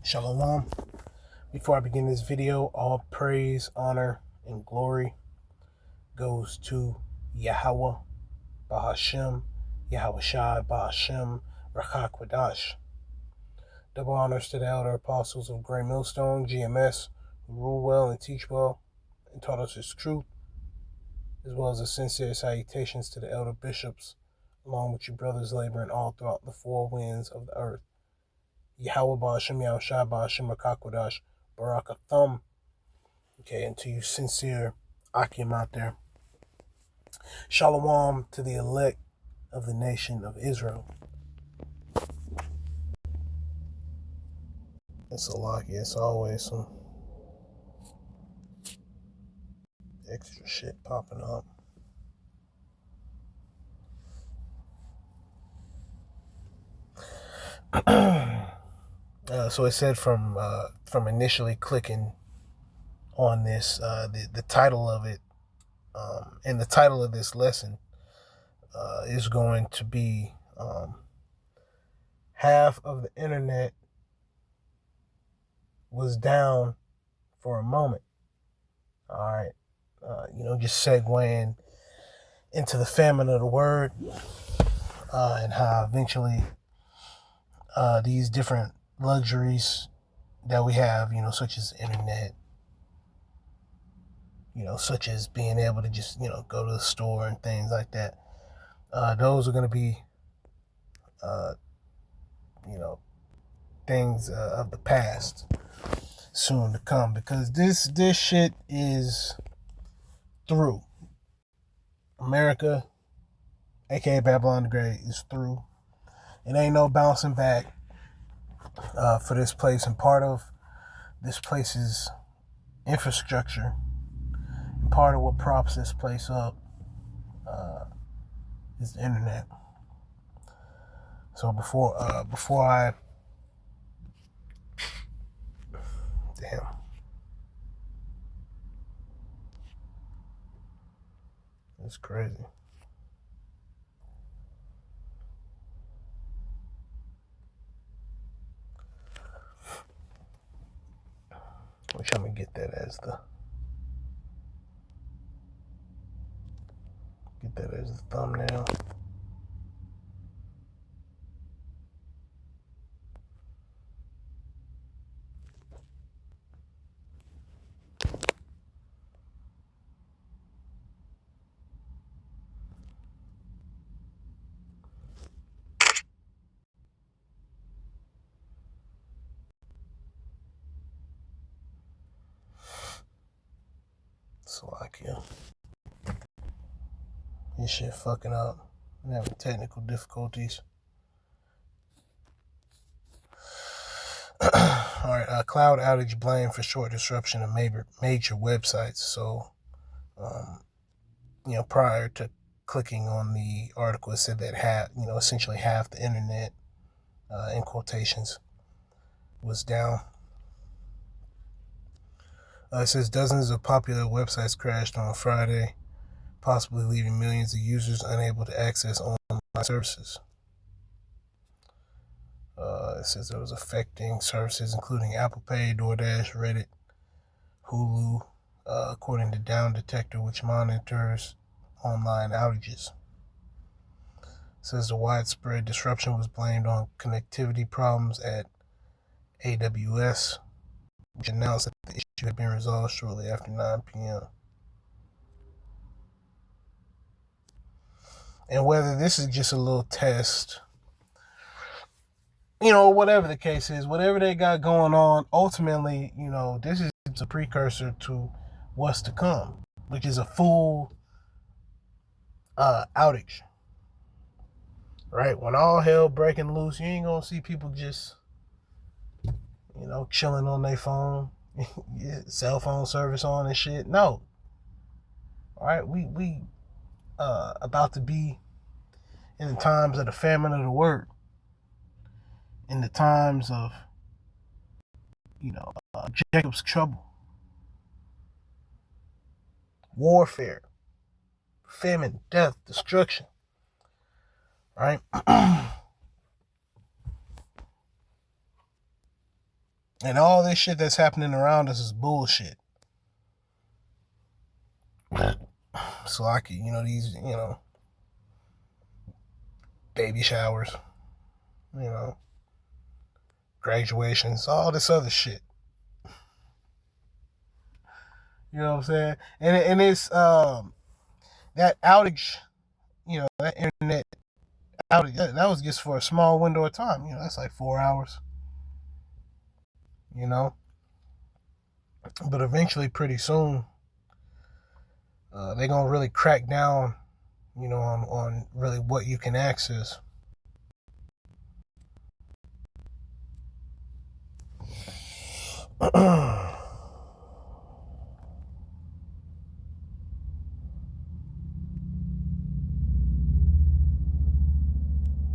Shalom. Before I begin this video, all praise, honor, and glory goes to Yahweh, Bahashem, Yahweh Shai, Bahashem, Rachak Wadash. Double honors to the elder apostles of Grey Millstone, GMS, who rule well and teach well and taught us his truth, as well as the sincere salutations to the elder bishops, along with you brothers laboring all throughout the four winds of the earth. Yahweh Bahashem, Yahweh Shai, Bahashem, Rachak Wadash, Barakathum. Okay, and to you sincere Akim out there. Shalom to the elect of the nation of Israel. It's a lot, it's always some extra shit popping up. So it said from initially clicking on this, the title of it, and the title of this lesson is going to be half of the internet was down for a moment. All right. Just segueing into the famine of the word, and how eventually these different luxuries that we have, such as the internet, such as being able to just, go to the store and things like that, those are going to be, things of the past soon to come, because this shit is through. America, aka Babylon the Great, is through. It ain't no bouncing back for this place, and part of this place's infrastructure, and part of what props this place up is the internet. So before I it's crazy. Which I'm gonna get that as the thumbnail. Slovakia. This shit fucking up. I'm having technical difficulties. Alright, cloud outage blamed for short disruption of major websites. So, prior to clicking on the article, it said that essentially half the internet, in quotations, was down. It says dozens of popular websites crashed on Friday, possibly leaving millions of users unable to access online services. It says it was affecting services including Apple Pay, DoorDash, Reddit, Hulu, according to Down Detector, which monitors online outages. It says the widespread disruption was blamed on connectivity problems at AWS, which announced that the issue had been resolved shortly after 9 p.m. And whether this is just a little test, whatever the case is, whatever they got going on, ultimately, this is a precursor to what's to come, which is a full outage. Right? When all hell breaking loose, you ain't gonna see people just, chilling on their phone, cell phone service on and shit. No. All right, we about to be in the times of the famine of the word, in the times of, Jacob's trouble, warfare, famine, death, destruction. Right? And all this shit that's happening around us is bullshit. So I could, these, baby showers, graduations, all this other shit. You know what I'm saying? And it's that outage, that internet outage, that was just for a small window of time. That's like 4 hours. But eventually, pretty soon, they're gonna really crack down, on really what you can access.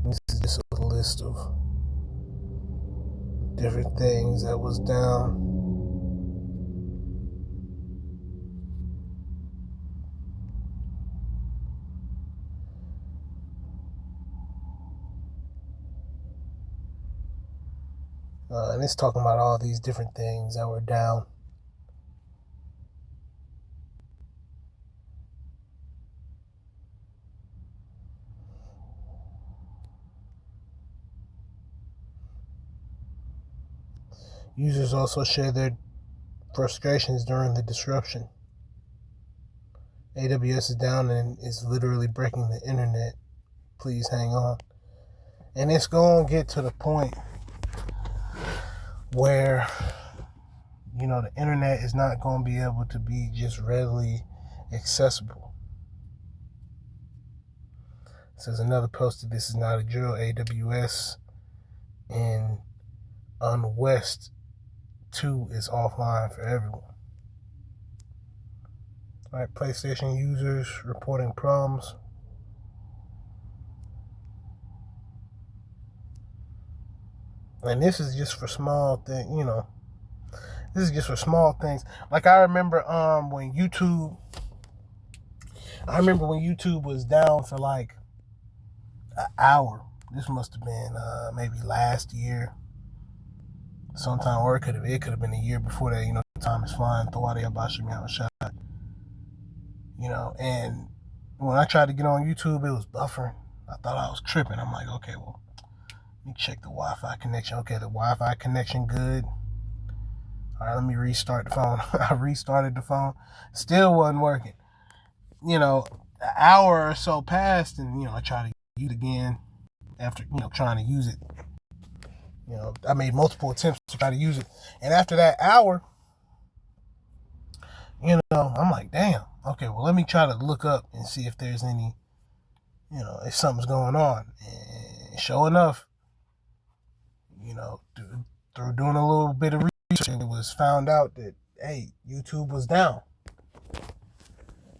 This is just a list of different things that was down. And it's talking about all these different things that were down. Users also shared their frustrations during the disruption. AWS is down and is literally breaking the internet. Please hang on. And it's going to get to the point where, the internet is not going to be able to be just readily accessible. It says another posted, this is not a drill. AWS in Unwest 2 is offline for everyone. All right, PlayStation users reporting problems. And this is just for small things, This is just for small things. Like I remember when YouTube was down for like an hour. This must have been maybe last year. Sometime, or it could have been a year before that. Time is flying. And when I tried to get on YouTube, it was buffering. I thought I was tripping. I'm like, okay, well, let me check the Wi-Fi connection. Okay, the Wi-Fi connection good. All right, let me restart the phone. I restarted the phone. Still wasn't working. An hour or so passed, and, I tried to use it again after, trying to use it. I made multiple attempts to try to use it. And after that hour, I'm like, damn. Okay, well, let me try to look up and see if there's any, if something's going on. And sure enough, through doing a little bit of research, it was found out that, hey, YouTube was down.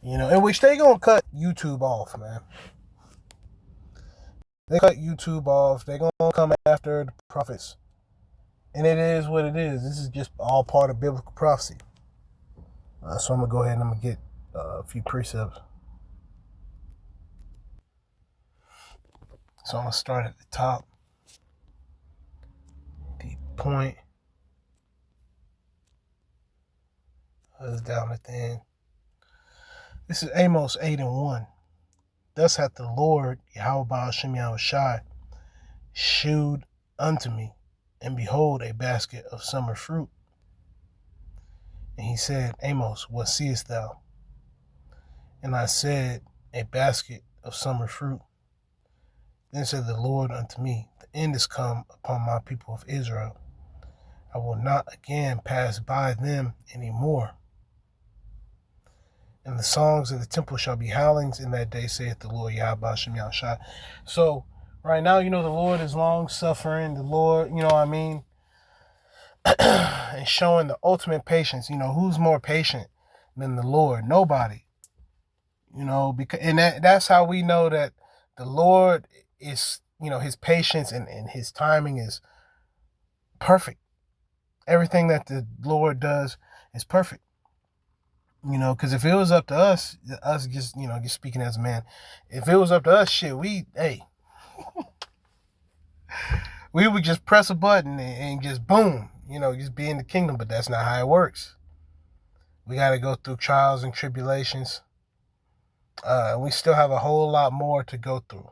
In which they gonna cut YouTube off, man. They cut YouTube off. They gonna come after the prophets. And it is what it is. This is just all part of biblical prophecy. So I'm gonna go ahead and I'm gonna get a few precepts. So I'm gonna start at the top. The point is down at the end. This is Amos 8:1. Thus hath the Lord, Yahweh Ba'ashem Yahushai, shewed unto me, and behold, a basket of summer fruit. And he said, Amos, what seest thou? And I said, a basket of summer fruit. Then said the Lord unto me, the end is come upon my people of Israel. I will not again pass by them any more. And the songs of the temple shall be howlings in that day, saith the Lord, Yahweh Ba'ashem Yahushai. So, right now, the Lord is long-suffering. The Lord, and showing the ultimate patience. Who's more patient than the Lord? Nobody. Because, and that's how we know that the Lord is, his patience and his timing is perfect. Everything that the Lord does is perfect. Because if it was up to us just, just speaking as a man, if it was up to us, shit, we would just press a button and just boom, just be in the kingdom, but that's not how it works. We got to go through trials and tribulations. We still have a whole lot more to go through.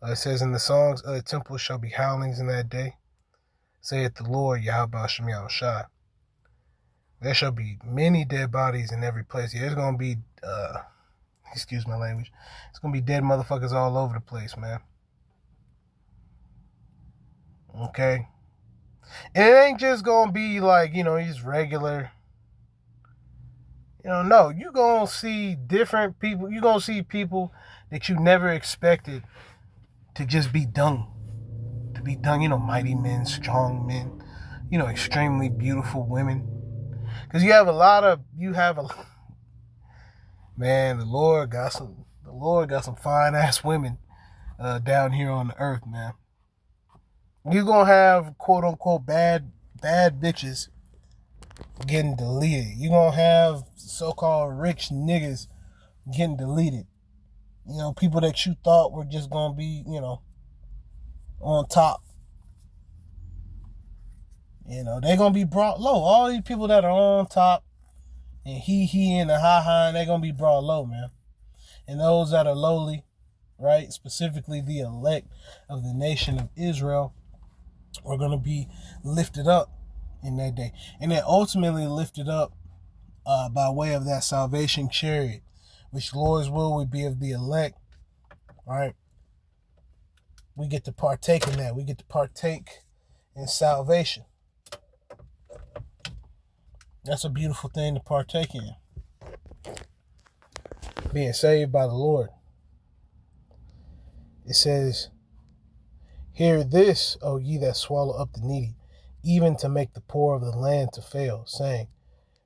It says in the songs, the temple shall be howlings in that day, saith the Lord, Yahweh Shem Yahushua. There shall be many dead bodies in every place. Yeah, there's going to be, excuse my language, it's going to be dead motherfuckers all over the place, man. Okay? And it ain't just going to be like, just regular. No, you're going to see different people. You're going to see people that you never expected to just be done. To be done, mighty men, strong men, extremely beautiful women. Because man, the Lord got some fine ass women down here on the earth, man. You're going to have quote unquote bad bitches getting deleted. You're going to have so-called rich niggas getting deleted. People that you thought were just going to be, on top. They're going to be brought low. All these people that are on top and he and the ha-ha, they're going to be brought low, man. And those that are lowly, right, specifically the elect of the nation of Israel, are going to be lifted up in that day. And then ultimately lifted up by way of that salvation chariot, which Lord's will would be of the elect, right? We get to partake in that. We get to partake in salvation. That's a beautiful thing to partake in. Being saved by the Lord. It says, hear this, O ye that swallow up the needy, even to make the poor of the land to fail, saying,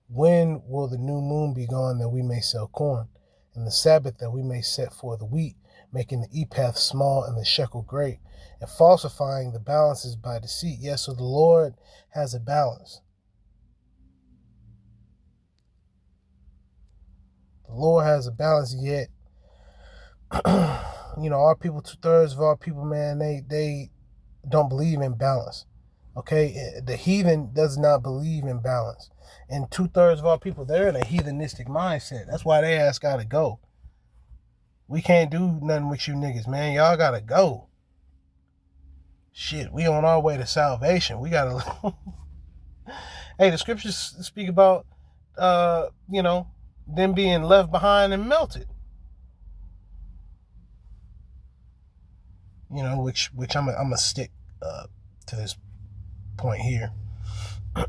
when will the new moon be gone that we may sell corn, and the Sabbath that we may set forth the wheat, making the ephah small and the shekel great, and falsifying the balances by deceit? Yes, so the Lord has a balance. The Lord has a balance, yet, our people, 2/3 of our people, man, they don't believe in balance. Okay? The heathen does not believe in balance. And 2/3 of our people, they're in a heathenistic mindset. That's why they ask gotta go. We can't do nothing with you niggas, man. Y'all gotta go. Shit, we on our way to salvation. We gotta... Hey, the scriptures speak about, them being left behind and melted. Which I'm gonna stick to this point here. If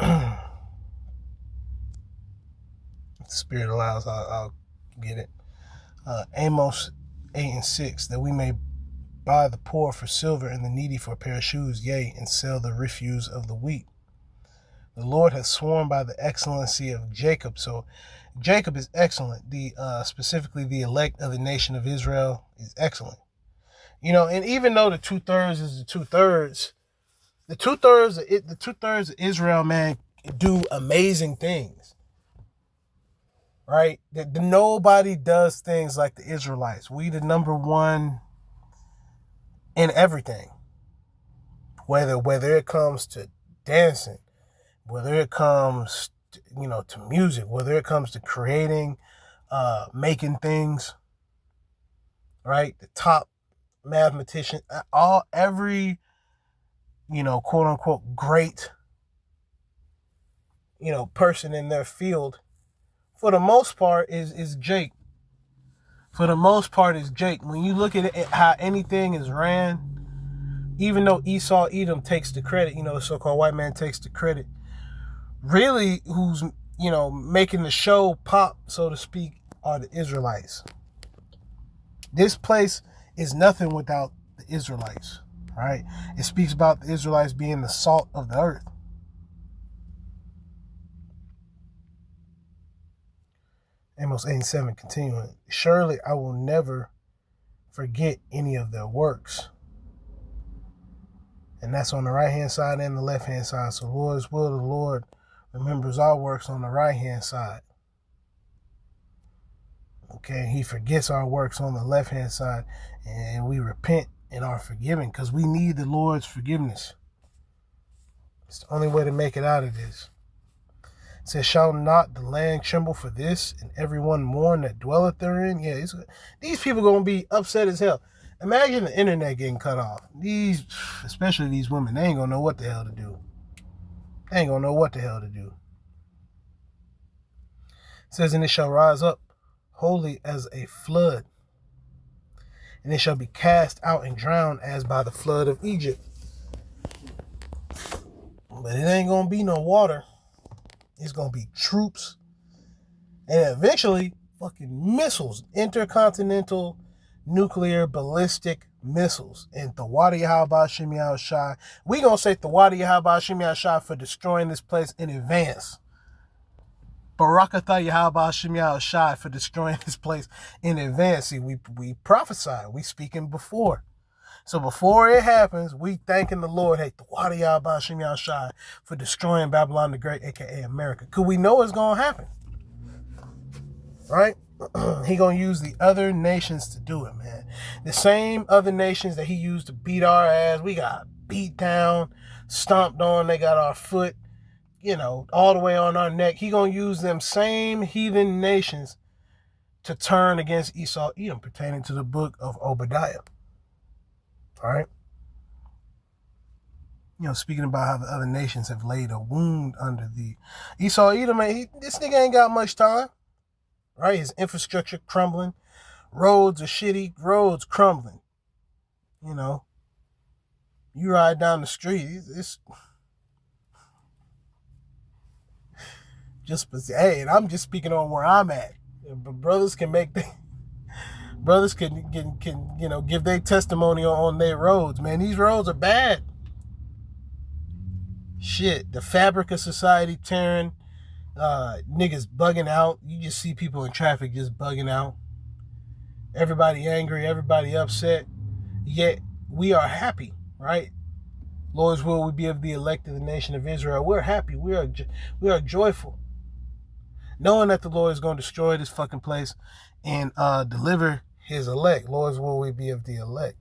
the Spirit allows, I'll get it. Amos 8:6, that we may buy the poor for silver and the needy for a pair of shoes, yea, and sell the refuse of the wheat. The Lord has sworn by the excellency of Jacob. So Jacob is excellent. Specifically the elect of the nation of Israel is excellent. And even though the 2/3 is the 2/3, the 2/3 of Israel, man, do amazing things. Right? Nobody does things like the Israelites. We the number one in everything. Whether it comes to dancing, whether it comes to music, whether it comes to creating, making things, right? The top mathematician, every quote unquote great person in their field, for the most part is Jake. For the most part is Jake. When you look at it, how anything is ran, even though Esau Edom takes the credit, the so-called white man takes the credit, really who's making the show pop, so to speak, are the Israelites. This place is nothing without the Israelites, right? It speaks about the Israelites being the salt of the earth. Amos 8:7 continuing, surely I will never forget any of their works. And that's on the right hand side and the left hand side. So Lord's will, the Lord remembers our works on the right hand side. Okay, he forgets our works on the left hand side, and we repent and are forgiven because we need the Lord's forgiveness. It's the only way to make it out of this. It says, shall not the land tremble for this, and everyone mourn that dwelleth therein? Yeah, these people going to be upset as hell. Imagine the internet getting cut off. Especially these women, they ain't going to know what the hell to do. They ain't going to know what the hell to do. It says, and it shall rise up wholly as a flood, and it shall be cast out and drowned as by the flood of Egypt. But it ain't going to be no water. It's going to be troops. And eventually, fucking missiles. Intercontinental nuclear ballistic missiles. And Thawadi Yahabah Shimei Shai. We going to say Thawadi Yahabah Shimei Shai for destroying this place in advance. Barakatha Yahabah Shimei Shai for destroying this place in advance. See, we prophesy. We speaking before. So before it happens, we thanking the Lord, hey, Thawadi Yahabah Shimei Shai for destroying Babylon the Great, a.k.a. America. Because we know it's going to happen. Right? He going to use the other nations to do it, man. The same other nations that he used to beat our ass. We got beat down, stomped on. They got our foot, all the way on our neck. He going to use them same heathen nations to turn against Esau, Edom, pertaining to the book of Obadiah. All right? Speaking about how the other nations have laid a wound under the Esau, Edom, this nigga ain't got much time. Right? His infrastructure crumbling. Roads are shitty. Roads crumbling. You ride down the street. It's just, hey, and I'm just speaking on where I'm at. Brothers can make brothers can give their testimony on their roads, man. These roads are bad. Shit, the fabric of society tearing. Niggas bugging out. You just see people in traffic just bugging out. Everybody angry, everybody upset. Yet we are happy, right? Lord's will we be of the elect of the nation of Israel. We're happy. We are joyful, knowing that the Lord is going to destroy this fucking place and deliver his elect. Lord's will we be of the elect.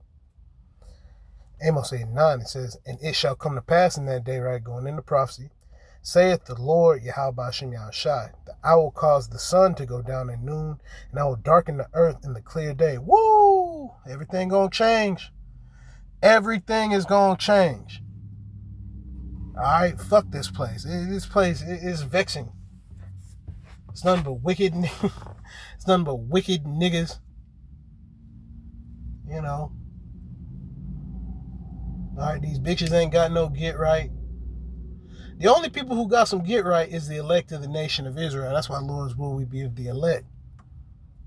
Amos 8:9, it says, and it shall come to pass in that day, right, going into prophecy, saith the Lord Yahweh Shimei Shai, that I will cause the sun to go down at noon, and I will darken the earth in the clear day. Woo! Everything gonna change. Everything is gonna change. Alright, fuck this place. This place is vexing. It's nothing but wicked. It's nothing but wicked niggas. Alright, these bitches ain't got no get right. The only people who got some get right is the elect of the nation of Israel. That's why Lord's will we be of the elect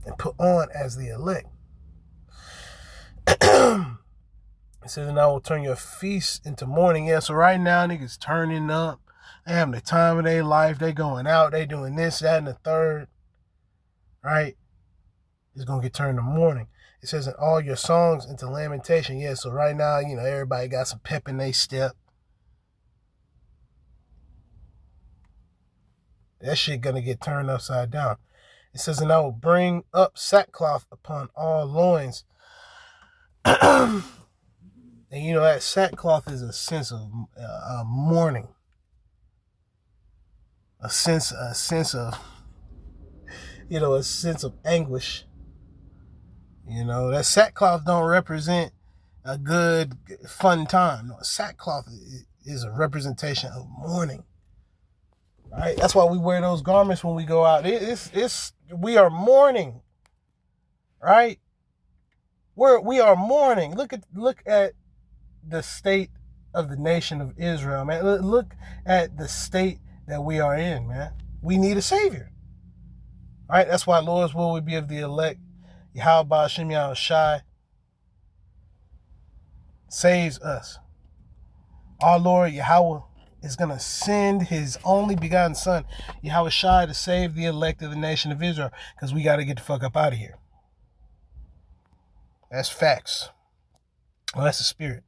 and put on as the elect. It says, and I will turn your feast into mourning. Yeah, so right now niggas turning up. They having the time of their life. They going out. They doing this, that, and the third. Right? It's going to get turned to mourning. It says, in all your songs into lamentation. Yeah, so right now, everybody got some pep in their step. That shit going to get turned upside down. It says, and I will bring up sackcloth upon all loins. And that sackcloth is a sense of mourning. A sense of, a sense of anguish. That sackcloth don't represent a good, fun time. No, sackcloth is a representation of mourning. Right? That's why we wear those garments when we go out. We are mourning. Right? We are mourning. Look at the state of the nation of Israel, man. Look at the state that we are in, man. We need a savior. Right? That's why Lord's will we be of the elect. Yahweh Shimei Shai saves us. Our Lord Yahweh is going to send his only begotten son, Yahweh Shai, to save the elect of the nation of Israel, because we got to get the fuck up out of here. That's facts. Well, that's the spirit.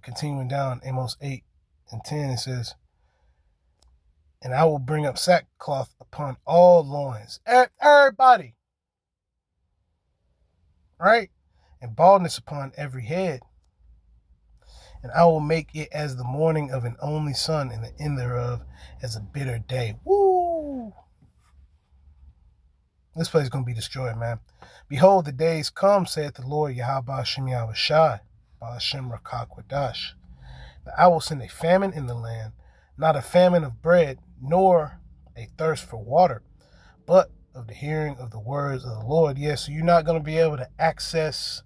Continuing down, Amos 8:10, it says, and I will bring up sackcloth upon all loins. Everybody. Right? And baldness upon every head. And I will make it as the morning of an only son, and the end thereof as a bitter day. Woo! This place is going to be destroyed, man. Behold, the days come, saith the Lord, Yahweh Hashem Yahweh Shai, Ba'ashem Rakak Wadash. That I will send a famine in the land, not a famine of bread, nor a thirst for water, but of the hearing of the words of the Lord. Yes, so you're not going to be able to access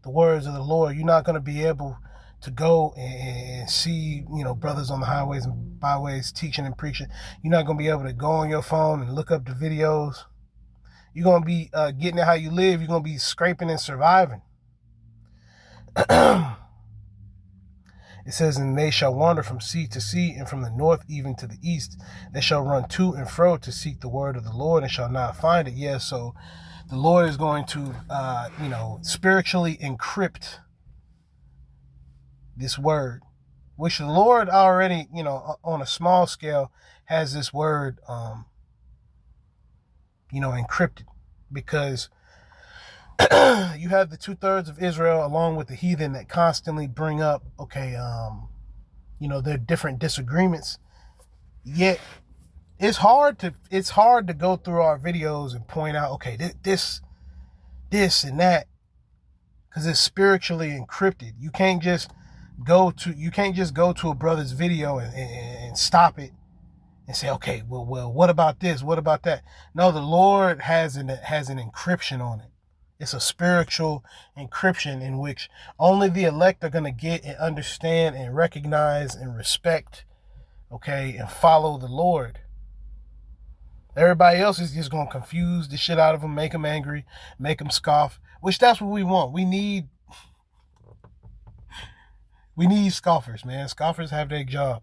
the words of the Lord. You're not going to be able to go and see, brothers on the highways and byways teaching and preaching. You're not going to be able to go on your phone and look up the videos. You're going to be getting it how you live. You're going to be scraping and surviving. It says, and they shall wander from sea to sea, and from the north even to the east. They shall run to and fro to seek the word of the Lord, and shall not find it. Yes, so the Lord is going to, spiritually encrypt this word, which the Lord already, on a small scale, has this word, encrypted, because you have the 2/3 of Israel along with the heathen that constantly bring up, their different disagreements. Yet it's hard to go through our videos and point out, okay, this and that, because it's spiritually encrypted. You can't just go to a brother's video and stop it and say, okay, well, what about this? What about that? No, the Lord has an encryption on it. It's a spiritual encryption in which only the elect are going to get and understand and recognize and respect, and follow the Lord. Everybody else is just going to confuse the shit out of them, make them angry, make them scoff, which that's what we want. We need scoffers, man. Scoffers have their job.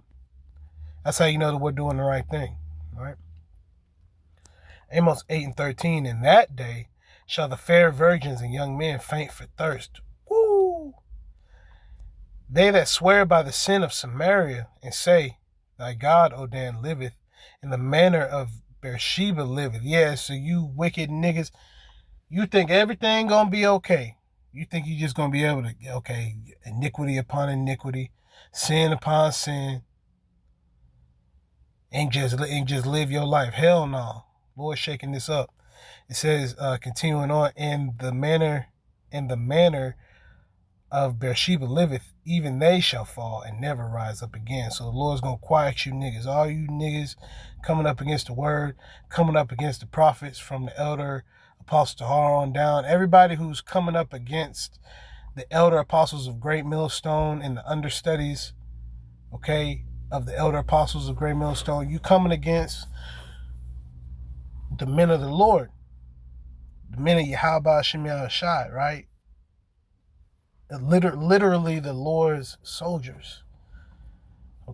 That's how you know that we're doing the right thing, all right? Amos 8:13, in that day shall the fair virgins and young men faint for thirst. Woo! They that swear by the sin of Samaria and say, thy God, O Dan, liveth, in the manner of Beersheba liveth. Yeah, so you wicked niggas, you think everything gonna be okay. You think you just gonna be able to, iniquity upon iniquity, sin upon sin, and just live your life. Hell no. Lord's shaking this up. It says, continuing on, in the manner of Beersheba liveth, even they shall fall and never rise up again. So the Lord's going to quiet you niggas. All you niggas coming up against the word, coming up against the prophets from the elder apostle Tahar on down. Everybody who's coming up against the elder apostles of Great Millstone and the understudies, of the elder apostles of Great Millstone, you coming against the men of the Lord. The men of Yahweh Hashem Yahweh Shai, right? Literally the Lord's soldiers.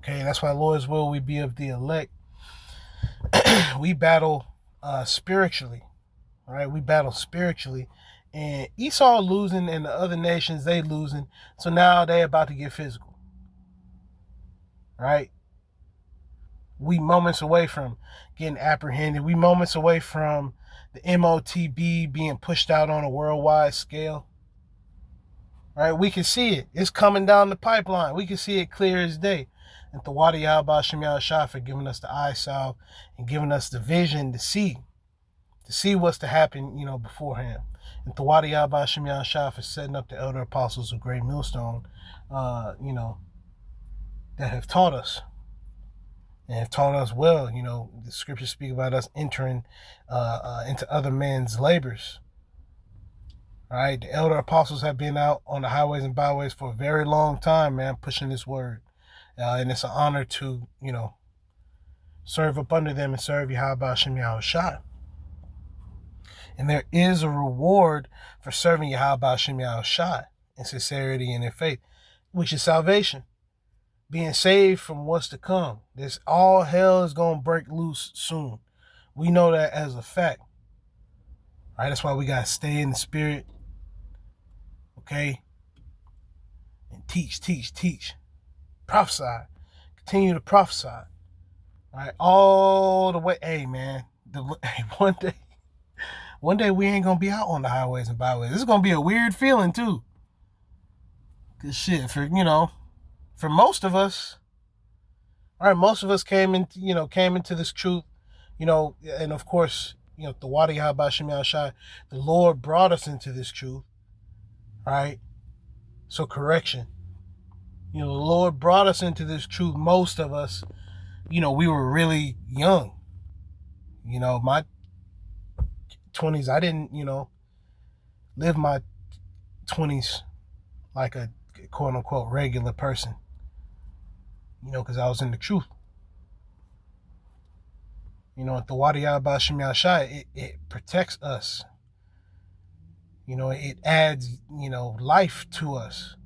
That's why Lord's will we be of the elect. We battle spiritually, right? We battle spiritually. And Esau losing and the other nations, they losing. So now they about to get physical, right? We moments away from getting apprehended. We moments away from the MOTB being pushed out on a worldwide scale. Right? We can see it. It's coming down the pipeline. We can see it clear as day. And Thawadi Yahweh Hashem Yahweh Shai for giving us the eye salve and giving us the vision to see what's to happen, beforehand. And Thawadi Yahweh Hashem Yahweh Shai for setting up the elder apostles of Great Millstone, that have taught us. And have taught us well. The scriptures speak about us entering into other men's labors. All right, the elder apostles have been out on the highways and byways for a very long time, man, pushing this word. And it's an honor to, serve up under them and serve Yahweh Hashem Yahweh Shai. And there is a reward for serving Yahweh Hashem Yahweh Shai in sincerity and in faith, which is salvation. Being saved from what's to come. This all hell is going to break loose soon. We know that as a fact. All right, that's why we got to stay in the spirit. And teach. Prophesy. Continue to prophesy. All right, all the way. Hey, man, one day we ain't going to be out on the highways and byways. This is going to be a weird feeling, too. Good shit. For, for most of us, all right, most of us came into this truth, and of course, the Wadi Habashim Shai, the Lord brought us into this truth, right? So correction. The Lord brought us into this truth. Most of us, we were really young. My 20s, I didn't, live my 20s like a quote unquote regular person, because I was in the truth. At the Wadi Bashim Yashai, it protects us. It adds, life to us.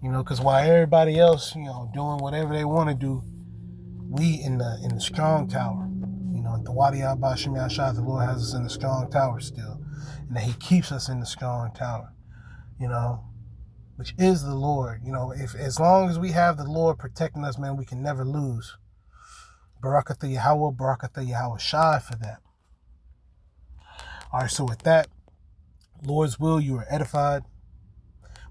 Because while everybody else, doing whatever they want to do, we in the strong tower. At the Wadi Bashim Yashai, the Lord has us in the strong tower still. And that He keeps us in the strong tower, which is the Lord. If as long as we have the Lord protecting us, man, we can never lose. Barakatha Yahweh, Barakatha Yahweh Shai for that. All right, so with that, Lord's will, you are edified.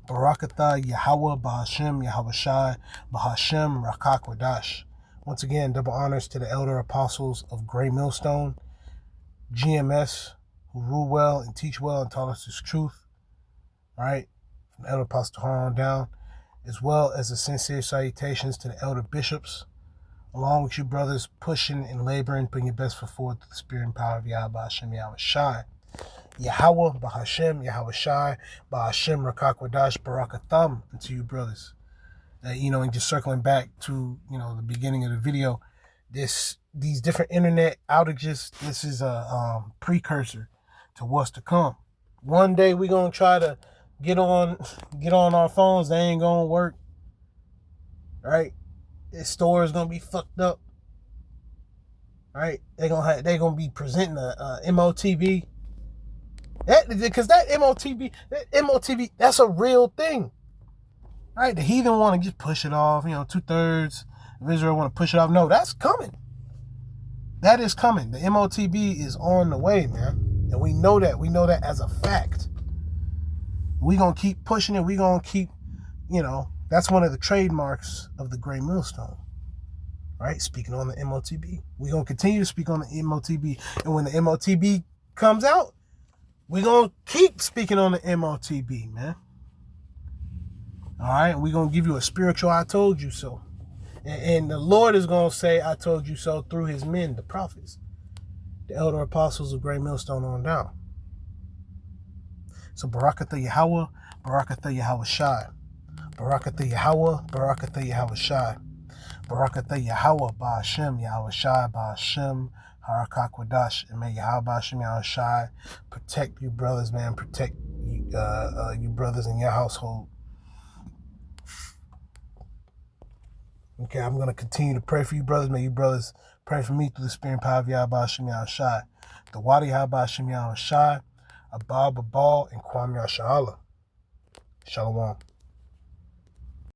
Barakatha Yahweh, Bahashem, Yahweh Shai, Bahashem, Rakak Wadash. Once again, double honors to the elder apostles of Gray Millstone, GMS, who rule well and teach well and taught us His truth. All right, from Elder Apostle on down, as well as the sincere salutations to the elder bishops, along with you brothers pushing and laboring, putting your best foot forward through the spirit and power of Yahweh Hashem, Yahweh Shai. Yahweh, Bahashem, Yahweh Shai, Bahashem, Rakak Wadash, Barakatham, unto you brothers. And just circling back to, the beginning of the video, these different internet outages, this is a precursor to what's to come. One day we're going to try to get on our phones. They ain't going to work. Right? The store is going to be fucked up. Right? They're going to be presenting a MOTB. Because that MOTB, that's a real thing. Right? The heathen want to just push it off. 2/3 of Israel want to push it off. No, that's coming. That is coming. The MOTB is on the way, man. And we know that. We know that as a fact. We're going to keep pushing it. We're going to keep, that's one of the trademarks of the Gray Millstone. Right? Speaking on the MOTB. We're going to continue to speak on the MOTB. And when the MOTB comes out, we're going to keep speaking on the MOTB, man. All right? We're going to give you a spiritual I told you so. And the Lord is going to say, I told you so through His men, the prophets, the elder apostles of Gray Millstone on down. So Barakatha Yahweh, Barakatha Yahweh Shai. Barakatha Yahweh, Barakatha Yahweh Shai. Barakatha Yahweh, Ba'ashem, Yahweh Shai, Ba'ashem, Harakak Wadash. And may Yahweh Ba'ashem, Yahweh Shai protect you brothers, man. Protect you brothers in your household. Okay, I'm going to continue to pray for you brothers. May you brothers pray for me through the spirit and power of Yahweh Ba'ashem, Yahweh Shai. The Wadi Ba'ashem, Yahweh Shai. Abba, Babal, and Kwam Yasha'Allah. Shalom.